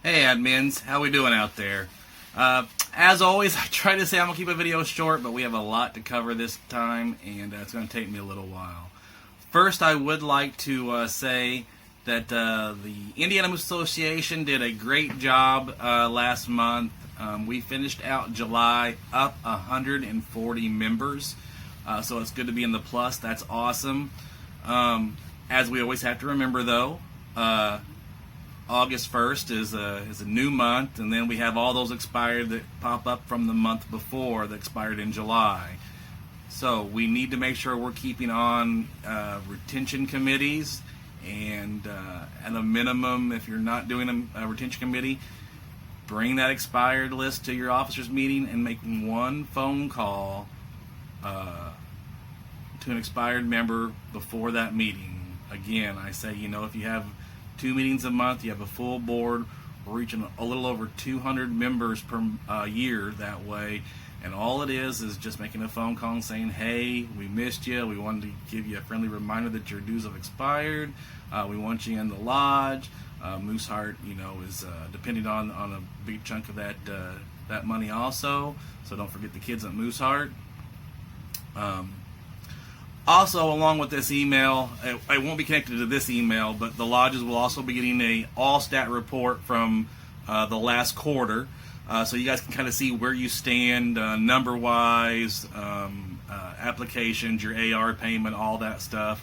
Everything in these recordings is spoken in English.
Hey admins, how we doing out there? As always, I try to say I'm going to keep a video short, but we have a lot to cover this time, and it's going to take me a little while. First, I would like to say that the Indiana Moose Association did a great job last month. We finished out July up 140 members, so it's good to be in the plus. That's awesome. As we always have to remember, though, August 1st is a new month, and then we have all those expired that pop up from the month before that expired in July. So we need to make sure we're keeping on retention committees, and at a minimum, if you're not doing a retention committee, bring that expired list to your officers meeting and make one phone call to an expired member before that meeting. Again, I say, if you have 2 meetings a month, you have a full board, we're reaching a little over 200 members per year that way, and all it is just making a phone call and saying, hey, we missed you, we wanted to give you a friendly reminder that your dues have expired, we want you in the lodge. Moose Heart, is depending on a big chunk of that money also, so don't forget the kids at Moose Heart. Also, along with this email, it won't be connected to this email, but the lodges will also be getting a all-stat report from the last quarter, so you guys can kind of see where you stand number-wise, applications, your AR payment, all that stuff.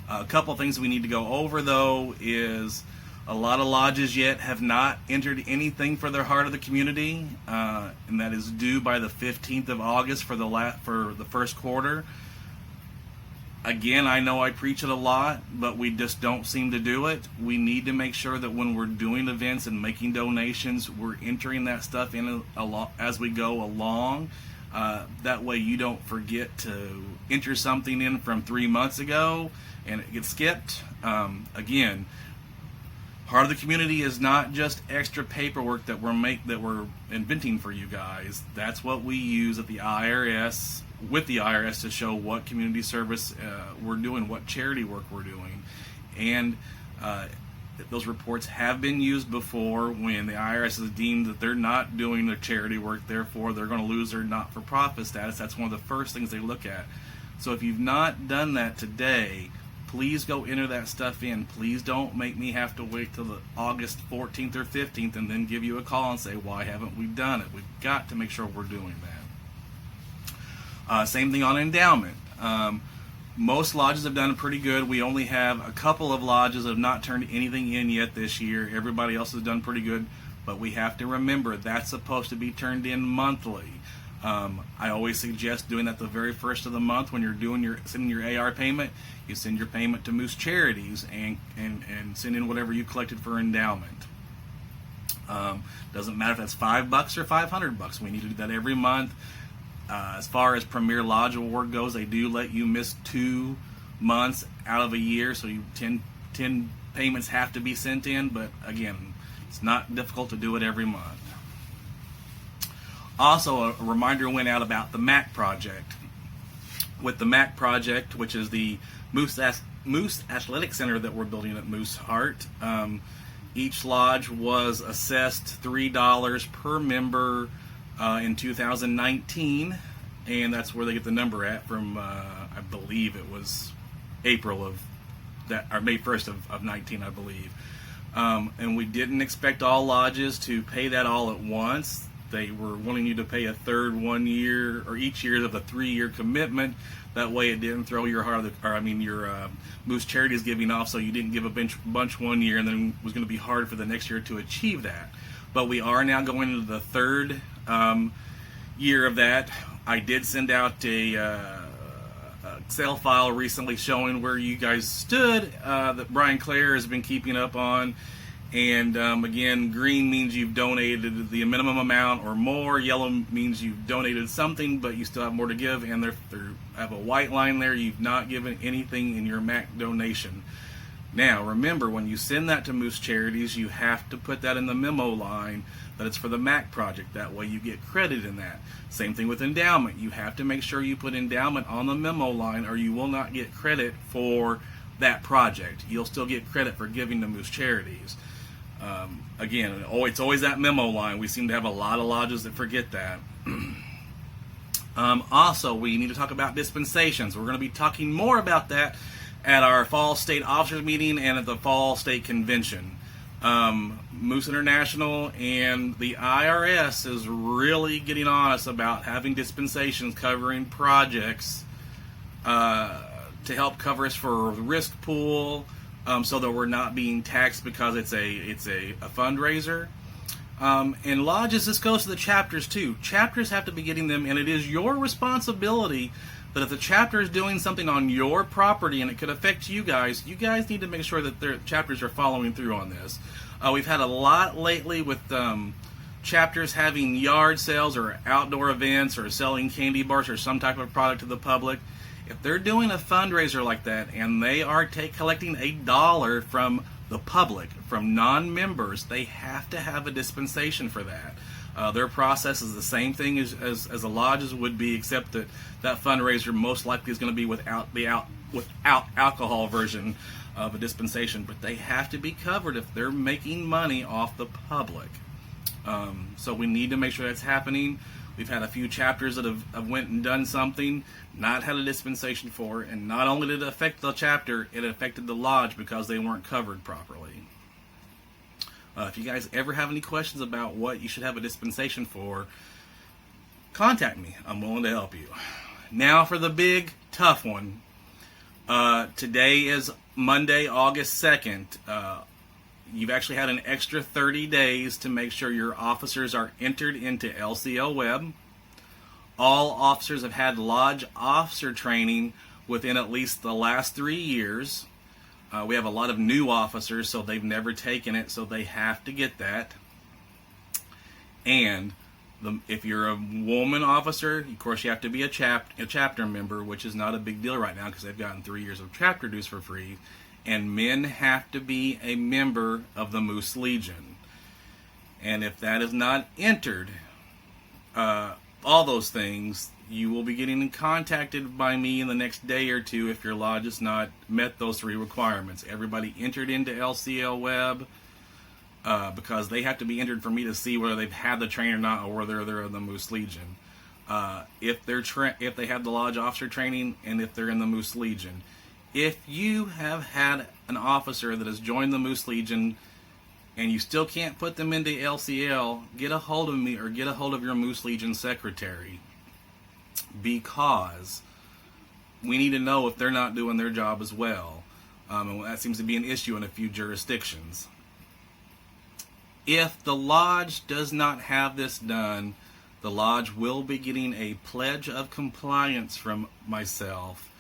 A couple things we need to go over, though, is a lot of lodges yet have not entered anything for their Heart of the Community, and that is due by the 15th of August for the first quarter. Again, I know I preach it a lot, but we just don't seem to do it. We need to make sure that when we're doing events and making donations, we're entering that stuff in as we go along. That way you don't forget to enter something in from 3 months ago and it gets skipped. Again, Heart of the Community is not just extra paperwork that we're inventing for you guys. That's what we use at the IRS, with the IRS, to show what community service we're doing, what charity work we're doing. And those reports have been used before when the IRS has deemed that they're not doing their charity work, therefore they're going to lose their not-for-profit status. That's one of the first things they look at. So if you've not done that today, please go enter that stuff in. Please don't make me have to wait till the August 14th or 15th and then give you a call and say, why haven't we done it? We've got to make sure we're doing that. Same thing on endowment. Most lodges have done pretty good. We only have a couple of lodges that have not turned anything in yet this year. Everybody else has done pretty good, but we have to remember that's supposed to be turned in monthly. I always suggest doing that the very first of the month when you're sending your AR payment. You send your payment to Moose Charities and send in whatever you collected for endowment. Doesn't matter if that's $5 or $500. We need to do that every month. As far as Premier Lodge Award goes, they do let you miss 2 months out of a year, so 10 payments have to be sent in, but again, it's not difficult to do it every month. Also, a reminder went out about the MAC project. With the MAC project, which is the Moose Athletic Center that we're building at Moose Heart, each lodge was assessed $3 per member in 2019, and that's where they get the number at from, I believe it was April of that, or May 1st of 19, I believe. And we didn't expect all lodges to pay that all at once. They were wanting you to pay a third 1 year, or each year of a 3-year commitment. That way it didn't throw your your Moose Charities giving off, so you didn't give a bunch 1 year and then it was going to be hard for the next year to achieve that. But we are now going into the third year of that. I did send out a Excel file recently showing where you guys stood that Brian Clare has been keeping up on. And again, green means you've donated the minimum amount or more. Yellow means you've donated something, but you still have more to give. And there I have a white line there. You've not given anything in your MAC donation. Now, remember, when you send that to Moose Charities, you have to put that in the memo line that it's for the MAC project. That way you get credit in that. Same thing with endowment. You have to make sure you put endowment on the memo line or you will not get credit for that project. You'll still get credit for giving to Moose Charities. Again, it's always that memo line. We seem to have a lot of lodges that forget that. Also, we need to talk about dispensations. We're going to be talking more about that at our Fall State Officers Meeting and at the Fall State Convention. Moose International and the IRS is really getting on us about having dispensations covering projects to help cover us for risk pool, so that we're not being taxed because it's a fundraiser. And lodges, this goes to the chapters too. Chapters have to be getting them, and it is your responsibility that if the chapter is doing something on your property and it could affect you guys need to make sure that their chapters are following through on this. We've had a lot lately with chapters having yard sales or outdoor events or selling candy bars or some type of product to the public. If they're doing a fundraiser like that and they are collecting $1 from the public, from non-members, they have to have a dispensation for that. Their process is the same thing as the lodges would be, except that fundraiser most likely is going to be without alcohol version of a dispensation, but they have to be covered if they're making money off the public. So we need to make sure that's happening. We've had a few chapters that have went and done something, not had a dispensation for, and not only did it affect the chapter, it affected the lodge because they weren't covered properly. If you guys ever have any questions about what you should have a dispensation for, contact me. I'm willing to help you. Now for the big, tough one. Today is Monday, August 2nd. You've actually had an extra 30 days to make sure your officers are entered into LCL Web. All officers have had lodge officer training within at least the last 3 years. We have a lot of new officers, so they've never taken it, so they have to get that. And if you're a woman officer, of course you have to be a chapter member, which is not a big deal right now because they've gotten 3 years of chapter dues for free. And men have to be a member of the Moose Legion. And if that is not entered, all those things, you will be getting contacted by me in the next day or two if your lodge has not met those 3 requirements. Everybody entered into LCL Web because they have to be entered for me to see whether they've had the training or not, or whether they're in the Moose Legion. If they have the lodge officer training, and if they're in the Moose Legion. If you have had an officer that has joined the Moose Legion and you still can't put them into LCL, get a hold of me or get a hold of your Moose Legion secretary, because we need to know if they're not doing their job as well. And that seems to be an issue in a few jurisdictions. If the lodge does not have this done, the lodge will be getting a pledge of compliance from myself,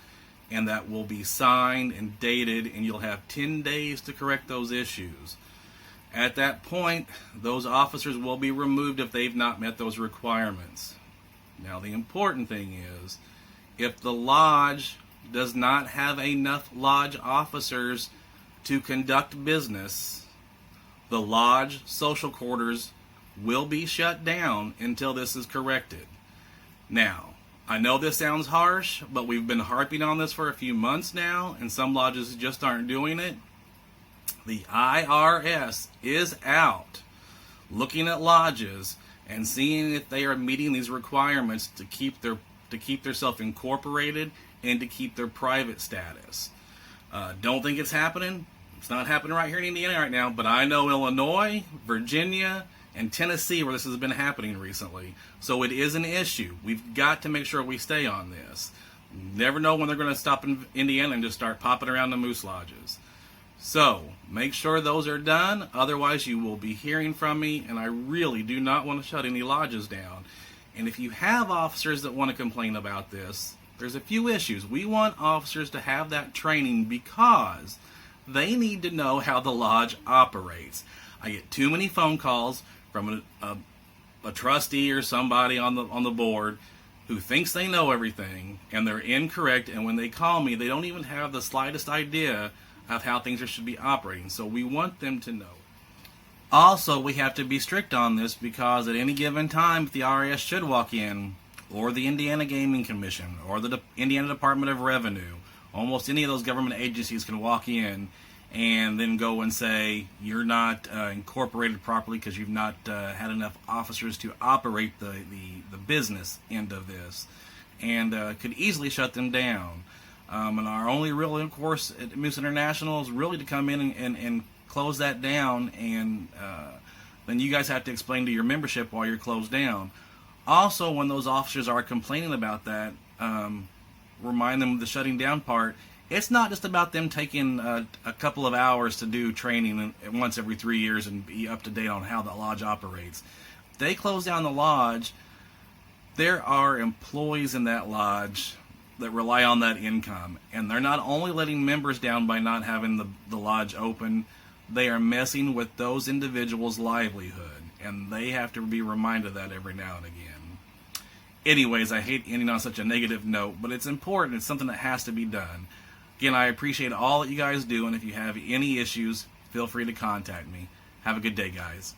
and that will be signed and dated, and you'll have 10 days to correct those issues. At that point, those officers will be removed if they've not met those requirements. Now, the important thing is, if the lodge does not have enough lodge officers to conduct business, the lodge social quarters will be shut down until this is corrected. Now, I know this sounds harsh, but we've been harping on this for a few months now, and some lodges just aren't doing it. The IRS is out looking at lodges and seeing if they are meeting these requirements to keep themselves incorporated and to keep their private status. Don't think it's happening. It's not happening right here in Indiana right now, but I know Illinois, Virginia, and Tennessee where this has been happening recently. So it is an issue. We've got to make sure we stay on this. Never know when they're going to stop in Indiana and just start popping around the moose lodges. So make sure those are done. Otherwise, you will be hearing from me, and I really do not want to shut any lodges down. And if you have officers that want to complain about this, there's a few issues. We want officers to have that training because they need to know how the lodge operates. I get too many phone calls from a trustee or somebody on the board who thinks they know everything, and they're incorrect, and when they call me, they don't even have the slightest idea of how things should be operating. So we want them to know. Also, we have to be strict on this because at any given time, if the IRS should walk in, or the Indiana Gaming Commission, or the Indiana Department of Revenue, almost any of those government agencies can walk in and then go and say you're not incorporated properly because you've not had enough officers to operate the business end of this, and could easily shut them down. And our only real recourse at Moose International is really to come in and close that down, and then you guys have to explain to your membership why you're closed down. Also, when those officers are complaining about that, remind them of the shutting down part. It's not just about them taking a couple of hours to do training once every 3 years and be up to date on how the lodge operates. If they close down the lodge, there are employees in that lodge that rely on that income, and they're not only letting members down by not having the lodge open, they are messing with those individuals' livelihood, and they have to be reminded of that every now and again. Anyways, I hate ending on such a negative note, but it's important. It's something that has to be done. Again, I appreciate all that you guys do, and if you have any issues, feel free to contact me. Have a good day, guys.